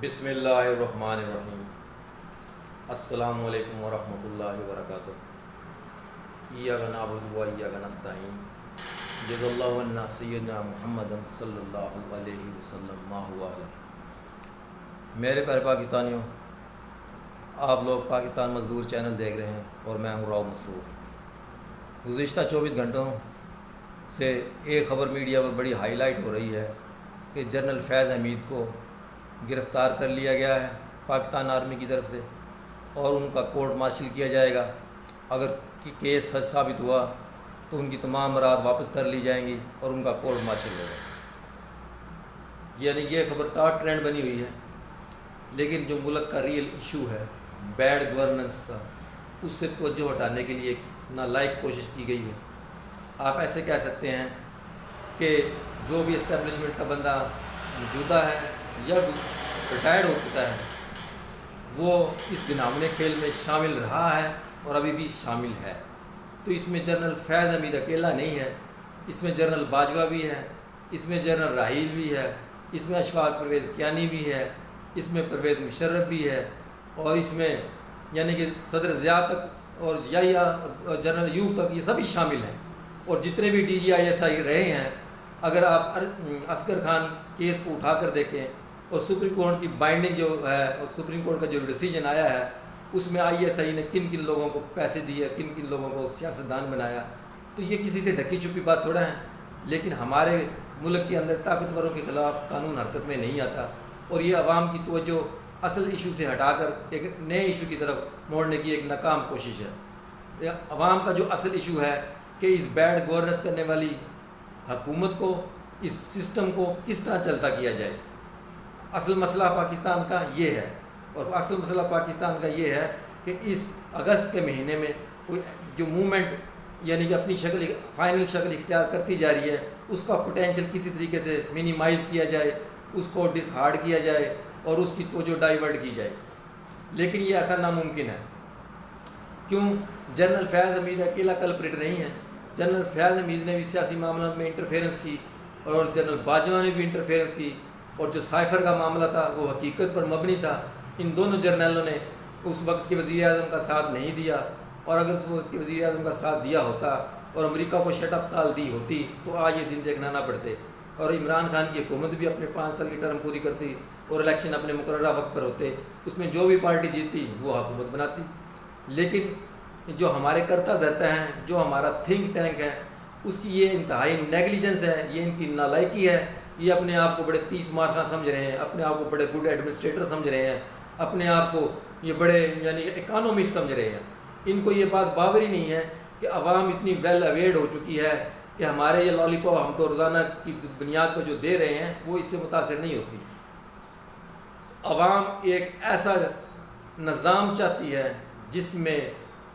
بسم اللہ الرحمن الرحیم۔ السلام علیکم ورحمۃ اللہ وبرکاتہ۔ ایاک نعبد و ایاک نستعین، جزا اللہ عنا سیدنا محمد صلی اللہ علیہ وسلم ما هو علیہ۔ میرے پیارے پاکستانیوں، آپ لوگ پاکستان مزدور چینل دیکھ رہے ہیں اور میں ہوں راؤ مسرور۔ گزشتہ 24 گھنٹوں سے ایک خبر میڈیا پر بڑی ہائی لائٹ ہو رہی ہے کہ جنرل فیض حمید کو گرفتار کر لیا گیا ہے پاکستان آرمی کی طرف سے، اور ان کا کورٹ مارشل کیا جائے گا۔ اگر کیس سچ ثابت ہوا تو ان کی تمام برات واپس کر لی جائیں گی اور ان کا کورٹ مارشل ہوگا۔ یعنی یہ خبر ٹاپ ٹرینڈ بنی ہوئی ہے، لیکن جو ملک کا ریئل ایشو ہے بیڈ گورننس کا، اس سے توجہ ہٹانے کے لیے ایک نالائق کوشش کی گئی ہے۔ آپ ایسے کہہ سکتے ہیں کہ جو بھی اسٹیبلشمنٹ کا بندہ موجودہ ہے یا ریٹائرڈ ہو چکا ہے، وہ اس گھناونے کھیل میں شامل رہا ہے اور ابھی بھی شامل ہے۔ تو اس میں جنرل فیض حمید اکیلا نہیں ہے، اس میں جنرل باجوہ بھی ہے، اس میں جنرل راحیل بھی ہے، اس میں اشفاق پرویز کیانی بھی ہے، اس میں پرویز مشرف بھی ہے، اور اس میں یعنی کہ صدر ضیاء تک اور یحییٰ اور جنرل ایوب تک یہ سبھی شامل ہیں۔ اور جتنے بھی DGISI رہے ہیں، اگر آپ اصغر خان کیس کو اٹھا کر دیکھیں اور سپریم کورٹ کی بائنڈنگ جو ہے اور سپریم کورٹ کا جو ڈیسیجن آیا ہے، اس میں ISI نے کن کن لوگوں کو پیسے دیے، کن کن لوگوں کو سیاستدان بنایا، تو یہ کسی سے ڈھکی چھپی بات تھوڑا ہے۔ لیکن ہمارے ملک کے اندر طاقتوروں کے خلاف قانون حرکت میں نہیں آتا، اور یہ عوام کی توجہ اصل ایشو سے ہٹا کر ایک نئے ایشو کی طرف موڑنے کی ایک ناکام کوشش ہے۔ عوام کا جو اصل ایشو ہے کہ اس بیڈ گورننس کرنے والی حکومت کو، اس سسٹم کو کس طرح چلتا کیا جائے۔ اصل مسئلہ پاکستان کا یہ ہے، اور اصل مسئلہ پاکستان کا یہ ہے کہ اس اگست کے مہینے میں کوئی جو موومنٹ یعنی کہ اپنی شکل فائنل شکل اختیار کرتی جا رہی ہے، اس کا پوٹینشیل کسی طریقے سے منیمائز کیا جائے، اس کو ڈس ہارڈ کیا جائے اور اس کی توجہ ڈائیورٹ کی جائے۔ لیکن یہ ایسا ناممکن ہے۔ کیوں؟ جنرل فیض حمید اکیلا کلپریٹ نہیں ہے۔ جنرل فیض حمید نے بھی سیاسی معاملات میں انٹرفیرنس کی، اور جنرل باجوہ نے بھی انٹرفیرنس کی، اور جو سائفر کا معاملہ تھا وہ حقیقت پر مبنی تھا۔ ان دونوں جرنیلوں نے اس وقت کے وزیر اعظم کا ساتھ نہیں دیا، اور اگر اس وقت کے وزیر اعظم کا ساتھ دیا ہوتا اور امریکہ کو شٹ اپ کال دی ہوتی تو آج یہ دن دیکھنا نہ پڑتے، اور عمران خان کی حکومت بھی اپنے 5 سال کی ٹرم پوری کرتی اور الیکشن اپنے مقررہ وقت پر ہوتے، اس میں جو بھی پارٹی جیتی وہ حکومت بناتی۔ لیکن جو ہمارے کرتا دھرتا ہیں، جو ہمارا تھنک ٹینک ہے، اس کی یہ انتہائی نیگلیجنس ہے، یہ ان کی نالائکی ہے۔ یہ اپنے آپ کو بڑے 30 مارکاں سمجھ رہے ہیں، اپنے آپ کو بڑے گڈ ایڈمنسٹریٹر سمجھ رہے ہیں، اپنے آپ کو یہ بڑے یعنی اکانومسٹ سمجھ رہے ہیں۔ ان کو یہ بات باور ہی نہیں ہے کہ عوام اتنی ویل اویئرڈ ہو چکی ہے کہ ہمارے یہ لالی پاپ ہم تو روزانہ کی بنیاد پر جو دے رہے ہیں وہ اس سے متاثر نہیں ہوتی۔ عوام ایک ایسا نظام چاہتی ہے جس میں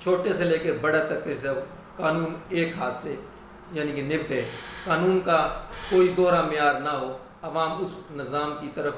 چھوٹے سے لے کے بڑے تک کے سب قانون ایک ہاتھ سے یعنی کہ نپٹے، قانون کا کوئی دوہرا معیار نہ ہو۔ عوام اس نظام کی طرف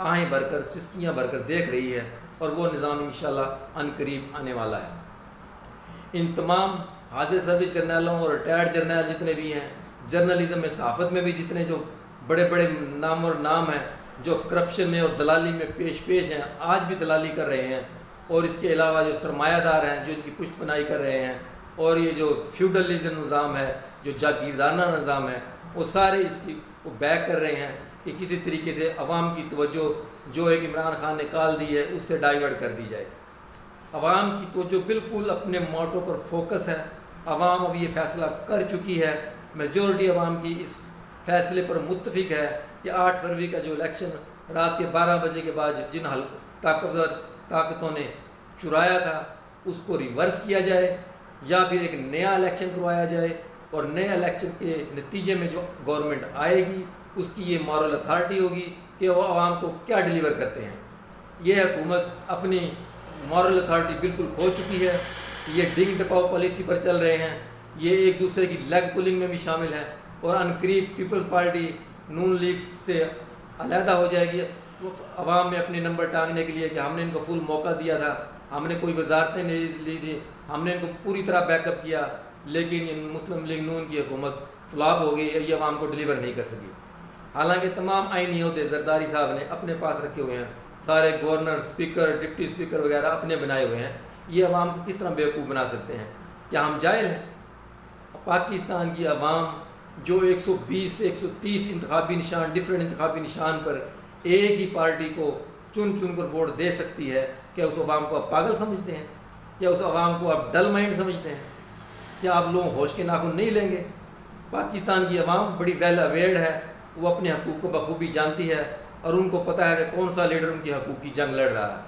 آہیں بھر کر سسکیاں بھر کر دیکھ رہی ہے، اور وہ نظام انشاءاللہ عن قریب آنے والا ہے۔ ان تمام حاضر سروس جرنیلوں اور ریٹائرڈ جرنیل جتنے بھی ہیں، جرنلزم میں صحافت میں بھی جتنے جو بڑے بڑے نام ہیں، جو کرپشن میں اور دلالی میں پیش ہیں، آج بھی دلالی کر رہے ہیں، اور اس کے علاوہ جو سرمایہ دار ہیں جو ان کی پشت پناہی کر رہے ہیں، اور یہ جو فیوڈلزم نظام ہے، جو جاگیردارانہ نظام ہے، وہ سارے اس کی وہ بیک کر رہے ہیں کہ کسی طریقے سے عوام کی توجہ جو ایک عمران خان نے کال دی ہے اس سے ڈائیورٹ کر دی جائے۔ عوام کی توجہ بالکل اپنے موٹو پر فوکس ہے۔ عوام اب یہ فیصلہ کر چکی ہے، میجورٹی عوام کی اس فیصلے پر متفق ہے کہ 8 فروری کا جو الیکشن رات کے 12 بجے کے بعد جن طاقتور طاقتوں نے چرایا تھا اس کو ریورس کیا جائے، یا پھر ایک نیا الیکشن کروایا جائے، اور نئے الیکشن کے نتیجے میں جو گورنمنٹ آئے گی اس کی یہ مورل اتھارٹی ہوگی کہ وہ عوام کو کیا ڈیلیور کرتے ہیں۔ یہ حکومت اپنی مورل اتھارٹی بالکل کھو چکی ہے۔ یہ ڈگ ٹپاؤ پالیسی پر چل رہے ہیں، یہ ایک دوسرے کی لیگ پولنگ میں بھی شامل ہیں، اور ان قریب پیپلز پارٹی نون لیگ سے علیحدہ ہو جائے گی عوام میں اپنے نمبر ٹانگنے کے لیے کہ ہم نے ان کو فل موقع دیا تھا، ہم نے کوئی وزارتیں نہیں لی تھی، ہم نے ان کو پوری طرح بیک اپ کیا، لیکن ان مسلم لیگ نون کی حکومت فلاپ ہو گئی، یہ عوام کو ڈیلیور نہیں کر سکی۔ حالانکہ تمام آئینی عہدے زرداری صاحب نے اپنے پاس رکھے ہوئے ہیں، سارے گورنر، اسپیکر، ڈپٹی اسپیکر وغیرہ اپنے بنائے ہوئے ہیں، یہ عوام کو کس طرح بیوقوف بنا سکتے ہیں؟ کیا ہم جاہل ہیں؟ پاکستان کی عوام جو 120 سے 130 انتخابی نشان، ڈفرینٹ انتخابی نشان پر ایک ہی پارٹی کو چن چن کر ووٹ دے سکتی ہے، کیا اس عوام کو آپ پاگل سمجھتے ہیں؟ کیا اس عوام کو آپ ڈل مائنڈ سمجھتے ہیں؟ کیا آپ لوگ ہوش کے ناخن نہیں لیں گے؟ پاکستان کی عوام بڑی ویل اویئرڈ ہے، وہ اپنے حقوق کو بخوبی جانتی ہے، اور ان کو پتہ ہے کہ کون سا لیڈر ان کی حقوق کی جنگ لڑ رہا ہے۔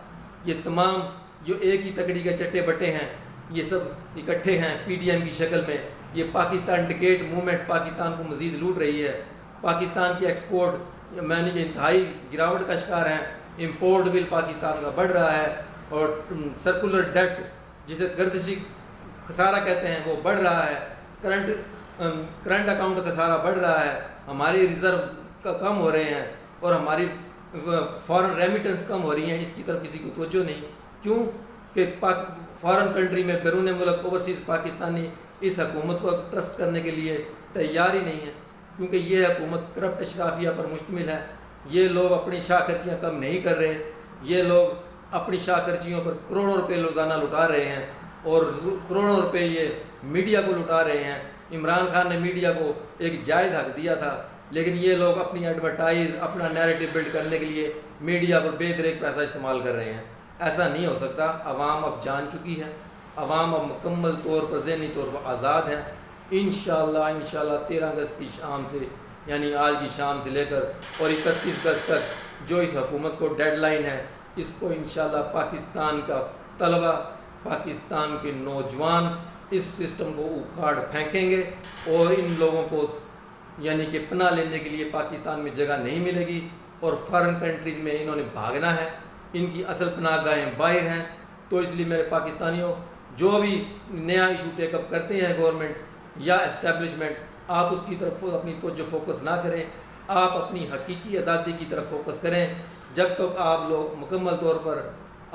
یہ تمام جو ایک ہی تکڑی کے چٹے بٹے ہیں، یہ سب اکٹھے ہیں پی ٹی ایم کی شکل میں۔ یہ پاکستان ڈکیٹ موومنٹ پاکستان کو مزید لوٹ رہی ہے۔ پاکستان کی ایکسپورٹ میں انتہائی گراوٹ کا شکار ہیں، امپورٹ بل پاکستان کا بڑھ رہا ہے، اور سرکولر ڈیٹ جسے گردشی خسارہ کہتے ہیں وہ بڑھ رہا ہے، کرنٹ اکاؤنٹ کا خسارہ بڑھ رہا ہے، ہماری ریزرو کم ہو رہے ہیں، اور ہماری فارن ریمیٹنس کم ہو رہی ہیں۔ اس کی طرف کسی کو توجہ نہیں، کیوں کہ فارن کنٹری میں بیرون ملک اوورسیز پاکستانی اس حکومت کو ٹرسٹ کرنے کے لیے تیار ہی نہیں ہے، کیونکہ یہ حکومت کرپٹ اشرافیہ پر مشتمل ہے۔ یہ لوگ اپنی شاہ خرچیاں کم نہیں کر رہے، یہ لوگ اپنی شاہ خرچیوں پر کروڑوں روپے روزانہ لٹا رہے ہیں، اور کروڑوں روپے یہ میڈیا کو لٹا رہے ہیں۔ عمران خان نے میڈیا کو ایک جائز حق دیا تھا، لیکن یہ لوگ اپنی ایڈورٹائز، اپنا نیریٹو بلڈ کرنے کے لیے میڈیا پر بے دریغ پیسہ استعمال کر رہے ہیں۔ ایسا نہیں ہو سکتا۔ عوام اب جان چکی ہے، عوام اب مکمل طور پر ذہنی طور پر آزاد ہے۔ انشاءاللہ 13 اگست کی شام سے، یعنی آج کی شام سے لے کر اور 31 اگست تک جو اس حکومت کو ڈیڈ لائن ہے، اس کو انشاءاللہ پاکستان کا طلبہ، پاکستان کے نوجوان اس سسٹم کو اکھاڑ پھینکیں گے، اور ان لوگوں کو یعنی کہ پناہ لینے کے لیے پاکستان میں جگہ نہیں ملے گی، اور فارن کنٹریز میں انہوں نے بھاگنا ہے۔ ان کی اصل پناہ گاہیں باہر ہیں۔ تو اس لیے میرے پاکستانیوں، جو بھی نیا ایشو ٹیک اپ کرتے ہیں گورنمنٹ یا اسٹیبلشمنٹ، آپ اس کی طرف اپنی توجہ فوکس نہ کریں، آپ اپنی حقیقی آزادی کی طرف فوکس کریں۔ جب تک آپ لوگ مکمل طور پر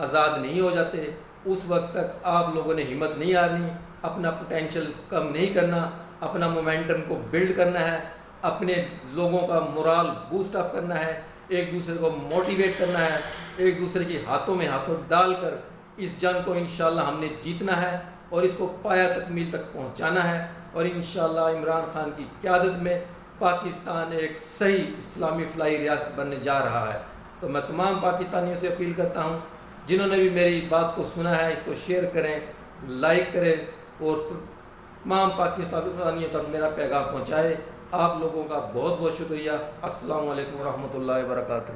آزاد نہیں ہو جاتے، اس وقت تک آپ لوگوں نے ہمت نہیں ہارنی، اپنا پوٹینشیل کم نہیں کرنا، اپنا مومنٹم کو بلڈ کرنا ہے، اپنے لوگوں کا مورال بوسٹ اپ کرنا ہے، ایک دوسرے کو موٹیویٹ کرنا ہے، ایک دوسرے کے ہاتھوں میں ہاتھوں ڈال کر اس جنگ کو انشاءاللہ ہم نے جیتنا ہے، اور اس کو پایہ تکمیل تک پہنچانا ہے، اور انشاءاللہ عمران خان کی قیادت میں پاکستان ایک صحیح اسلامی فلاحی ریاست بننے جا رہا ہے۔ تو میں تمام پاکستانیوں سے اپیل کرتا ہوں، جنہوں نے بھی میری بات کو سنا ہے، اس کو شیئر کریں، لائک کریں، اور تمام پاکستانیوں تک میرا پیغام پہنچائے۔ آپ لوگوں کا بہت بہت شکریہ۔ السلام علیکم ورحمۃ اللہ وبرکاتہ۔